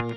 Hey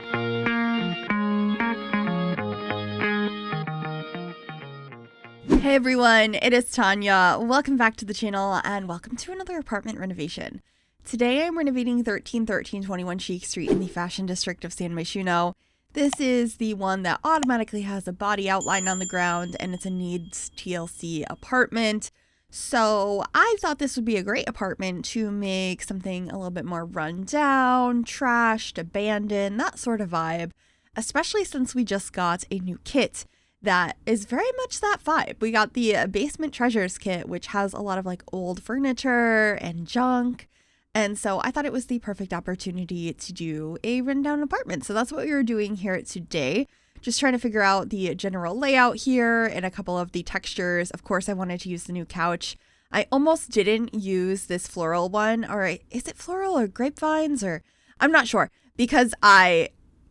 everyone, it is Tanya. Welcome back to the channel and welcome to another apartment renovation. Today I'm renovating 1321 Chic Street in the fashion district of San Myshuno. This is the one that automatically has a body outline on the ground and it's a needs TLC apartment. So I thought this would be a great apartment to make something a little bit more run down, trashed, abandoned, that sort of vibe, especially since we just got a new kit that is very much that vibe. We got the Basement Treasures kit, which has a lot of like old furniture and junk. And so I thought it was the perfect opportunity to do a rundown apartment. So that's what we were doing here today. Just trying to figure out the general layout here and a couple of the textures. Of course, I wanted to use the new couch. I almost didn't use this floral one, or is it floral or grapevines, or I'm not sure, because I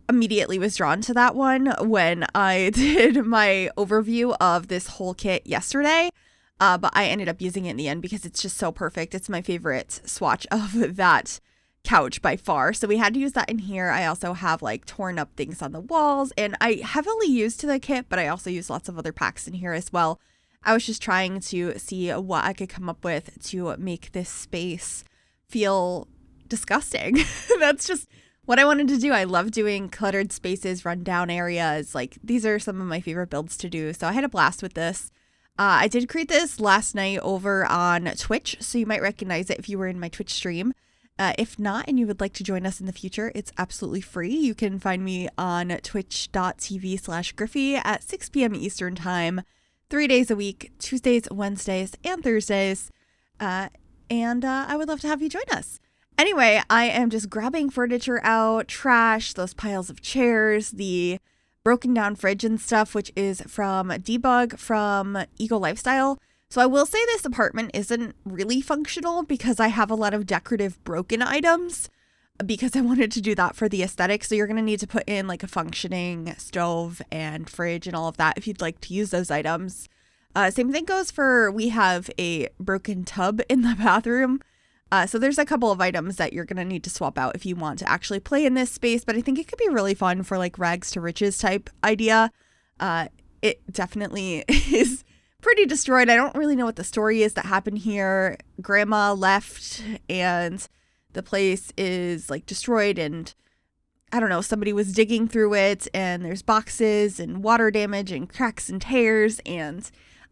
immediately was drawn to that one when I did my overview of this whole kit yesterday. But I ended up using it in the end because it's just so perfect. It's my favorite swatch of that couch by far. So we had to use that in here. I also have like torn up things on the walls, and I heavily used the kit, but I also used lots of other packs in here as well. I was just trying to see what I could come up with to make this space feel disgusting. That's just what I wanted to do. I love doing cluttered spaces, rundown areas. Like, these are some of my favorite builds to do. So I had a blast with this. I did create this last night over on Twitch, so you might recognize it if you were in my Twitch stream. If not, and you would like to join us in the future, it's absolutely free. You can find me on twitch.tv/Gryphi at 6 p.m. Eastern Time, 3 days a week, Tuesdays, Wednesdays, and Thursdays. And I would love to have you join us. Anyway, I am just grabbing furniture out, trash, those piles of chairs, the broken down fridge and stuff, which is from Debug from Eco Lifestyle. So I will say this apartment isn't really functional because I have a lot of decorative broken items because I wanted to do that for the aesthetic. So you're going to need to put in like a functioning stove and fridge and all of that if you'd like to use those items. Same thing goes for, we have a broken tub in the bathroom. So there's a couple of items that you're going to need to swap out if you want to actually play in this space, but I think it could be really fun for like rags to riches type idea. It definitely is pretty destroyed. I don't really know what the story is that happened here. Grandma left and the place is like destroyed, and I don't know, somebody was digging through it and there's boxes and water damage and cracks and tears, and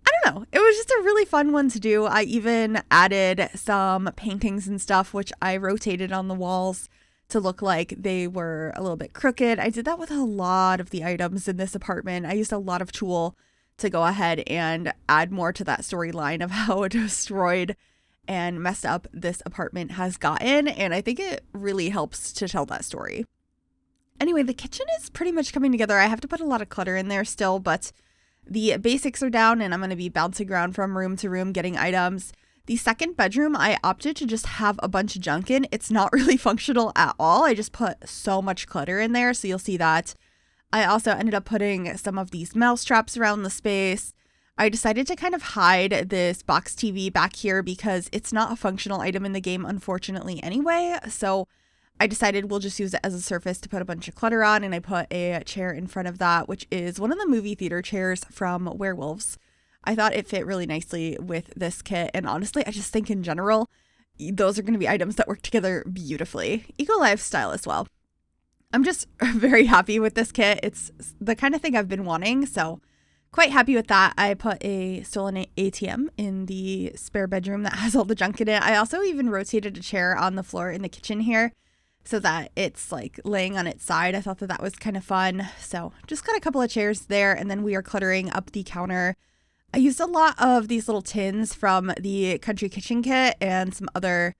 I don't know. It was just a really fun one to do. I even added some paintings and stuff, which I rotated on the walls to look like they were a little bit crooked. I did that with a lot of the items in this apartment. I used a lot of tool to go ahead and add more to that storyline of how destroyed and messed up this apartment has gotten. And I think it really helps to tell that story. Anyway, the kitchen is pretty much coming together. I have to put a lot of clutter in there still, but the basics are down and I'm going to be bouncing around from room to room getting items. The second bedroom, I opted to just have a bunch of junk in. It's not really functional at all. I just put so much clutter in there, so you'll see that. I also ended up putting some of these mouse traps around the space. I decided to kind of hide this box TV back here because it's not a functional item in the game, unfortunately, anyway. So I decided we'll just use it as a surface to put a bunch of clutter on, and I put a chair in front of that, which is one of the movie theater chairs from Werewolves. I thought it fit really nicely with this kit, and honestly, I just think in general, those are going to be items that work together beautifully. Eco Lifestyle as well. I'm just very happy with this kit. It's the kind of thing I've been wanting, so quite happy with that. I put a stolen ATM in the spare bedroom that has all the junk in it. I also even rotated a chair on the floor in the kitchen here, so that it's like laying on its side. I thought that that was kind of fun. So just got a couple of chairs there, and then we are cluttering up the counter. I used a lot of these little tins from the Country Kitchen kit and some other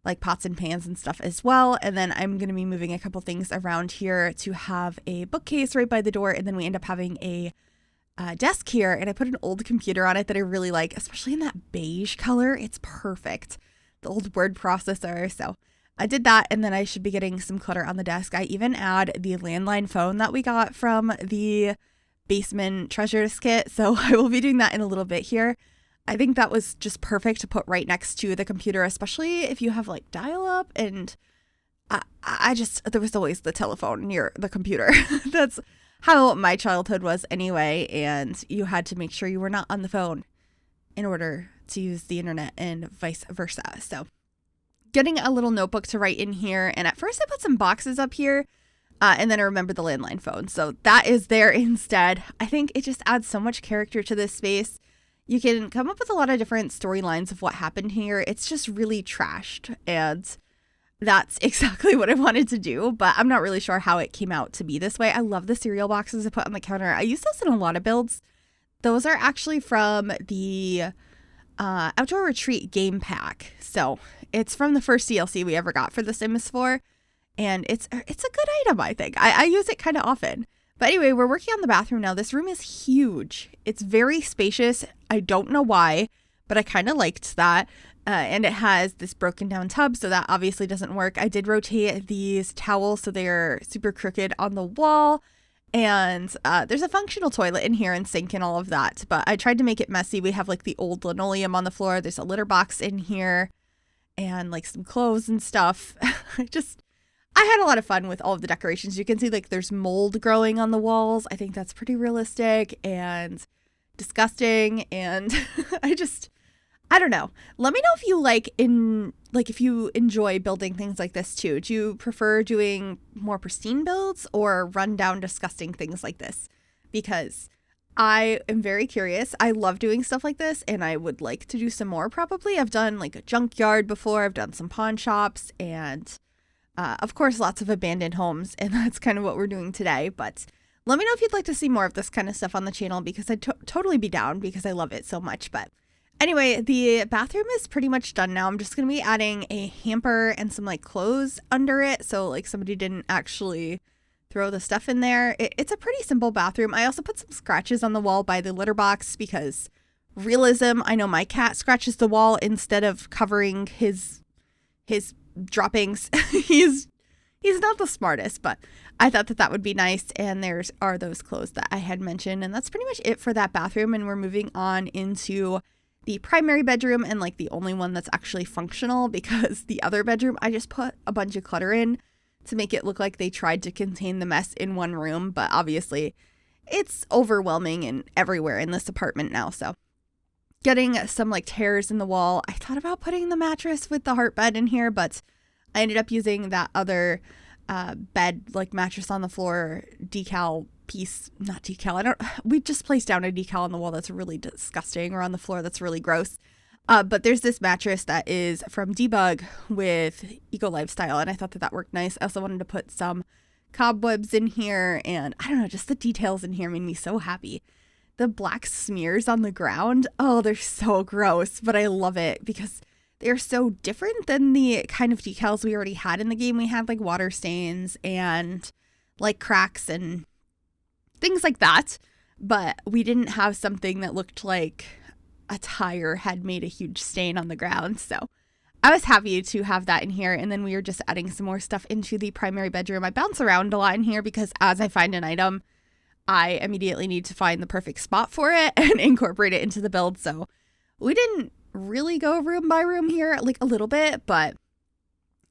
like pots and pans and stuff as well. And then I'm going to be moving a couple things around here to have a bookcase right by the door. And then we end up having a desk here, and I put an old computer on it that I really like, especially in that beige color. It's perfect. The old word processor. So I did that, and then I should be getting some clutter on the desk. I even add the landline phone that we got from the Basement Treasures kit, so I will be doing that in a little bit here. I think that was just perfect to put right next to the computer, especially if you have like dial-up, and there was always the telephone near the computer. That's how my childhood was anyway. And you had to make sure you were not on the phone in order to use the internet and vice versa. So getting a little notebook to write in here. And at first I put some boxes up here and then I remembered the landline phone. So that is there instead. I think it just adds so much character to this space. You can come up with a lot of different storylines of what happened here. It's just really trashed. And that's exactly what I wanted to do, but I'm not really sure how it came out to be this way. I love the cereal boxes I put on the counter. I use those in a lot of builds. Those are actually from the Outdoor Retreat game pack. So it's from the first DLC we ever got for The Sims 4. And it's a good item, I think. I use it kind of often. But anyway, we're working on the bathroom now. This room is huge. It's very spacious. I don't know why, but I kind of liked that. And it has this broken down tub, so that obviously doesn't work. I did rotate these towels so they're super crooked on the wall. And there's a functional toilet in here and sink and all of that. But I tried to make it messy. We have like the old linoleum on the floor. There's a litter box in here and like some clothes and stuff. I had a lot of fun with all of the decorations. You can see like there's mold growing on the walls. I think that's pretty realistic and disgusting. And I don't know. Let me know if you if you enjoy building things like this too. Do you prefer doing more pristine builds or run down disgusting things like this? Because I am very curious. I love doing stuff like this and I would like to do some more probably. I've done like a junkyard before. I've done some pawn shops and of course lots of abandoned homes, and that's kind of what we're doing today. But let me know if you'd like to see more of this kind of stuff on the channel because I'd totally be down because I love it so much. But anyway, the bathroom is pretty much done now. I'm just going to be adding a hamper and some like clothes under it. So like somebody didn't actually throw the stuff in there. It's a pretty simple bathroom. I also put some scratches on the wall by the litter box because realism. I know my cat scratches the wall instead of covering his droppings. He's not the smartest, but I thought that would be nice. And there's those clothes that I had mentioned. And that's pretty much it for that bathroom. And we're moving on into the primary bedroom and like the only one that's actually functional because the other bedroom, I just put a bunch of clutter in to make it look like they tried to contain the mess in one room. But obviously it's overwhelming and everywhere in this apartment now. So getting some like tears in the wall. I thought about putting the mattress with the heart bed in here, but I ended up using that other bed, like mattress on the floor, decal piece, not decal. We just placed down a decal on the wall that's really disgusting, or on the floor that's really gross. But there's this mattress that is from Debug with Eco Lifestyle, and I thought that worked nice. I also wanted to put some cobwebs in here, and I don't know, just the details in here made me so happy. The black smears on the ground, oh, they're so gross, but I love it because they're so different than the kind of decals we already had in the game. We had like water stains and like cracks and things like that, but we didn't have something that looked like a tire had made a huge stain on the ground. So I was happy to have that in here. And then we were just adding some more stuff into the primary bedroom. I bounce around a lot in here because as I find an item, I immediately need to find the perfect spot for it and incorporate it into the build. So we didn't really go room by room here, like a little bit, but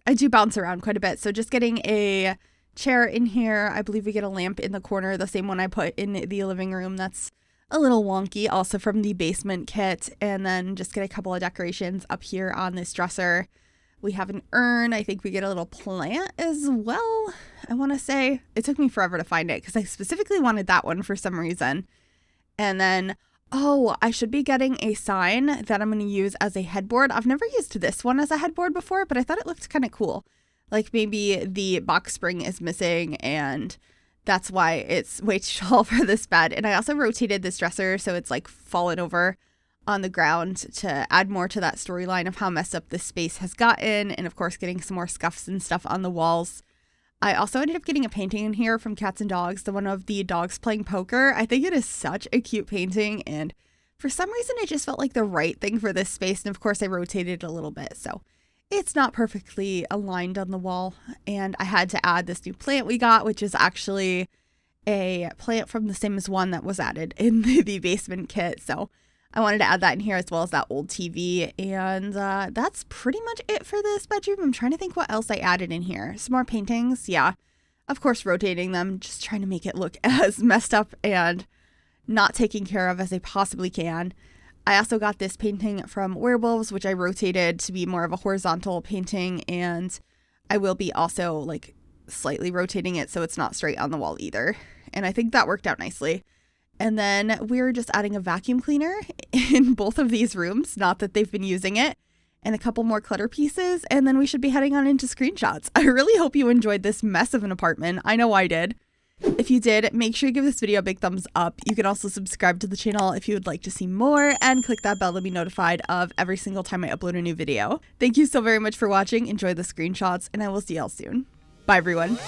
I do bounce around quite a bit. So just getting a chair in here. I believe we get a lamp in the corner, the same one I put in the living room. That's a little wonky, also from the basement kit. And then just get a couple of decorations up here on this dresser. We have an urn. I think we get a little plant as well. I want to say it took me forever to find it because I specifically wanted that one for some reason. And then, oh, I should be getting a sign that I'm going to use as a headboard. I've never used this one as a headboard before, but I thought it looked kind of cool. Like maybe the box spring is missing and that's why it's way too tall for this bed. And I also rotated this dresser so it's like fallen over on the ground to add more to that storyline of how messed up this space has gotten. And of course, getting some more scuffs and stuff on the walls. I also ended up getting a painting in here from Cats and Dogs, the one of the dogs playing poker. I think it is such a cute painting. And for some reason, it just felt like the right thing for this space. And of course, I rotated it a little bit. So it's not perfectly aligned on the wall. And I had to add this new plant we got, which is actually a plant from the Sims 1 that was added in the basement kit. So I wanted to add that in here as well as that old TV. And that's pretty much it for this bedroom. I'm trying to think what else I added in here. Some more paintings. Yeah, of course, rotating them, just trying to make it look as messed up and not taken care of as I possibly can. I also got this painting from Werewolves, which I rotated to be more of a horizontal painting. And I will be also like slightly rotating it so it's not straight on the wall either. And I think that worked out nicely. And then we're just adding a vacuum cleaner in both of these rooms, not that they've been using it, and a couple more clutter pieces, and then we should be heading on into screenshots. I really hope you enjoyed this mess of an apartment. I know I did. If you did, make sure you give this video a big thumbs up. You can also subscribe to the channel if you would like to see more, and click that bell to be notified of every single time I upload a new video. Thank you so very much for watching. Enjoy the screenshots, and I will see y'all soon. Bye, everyone.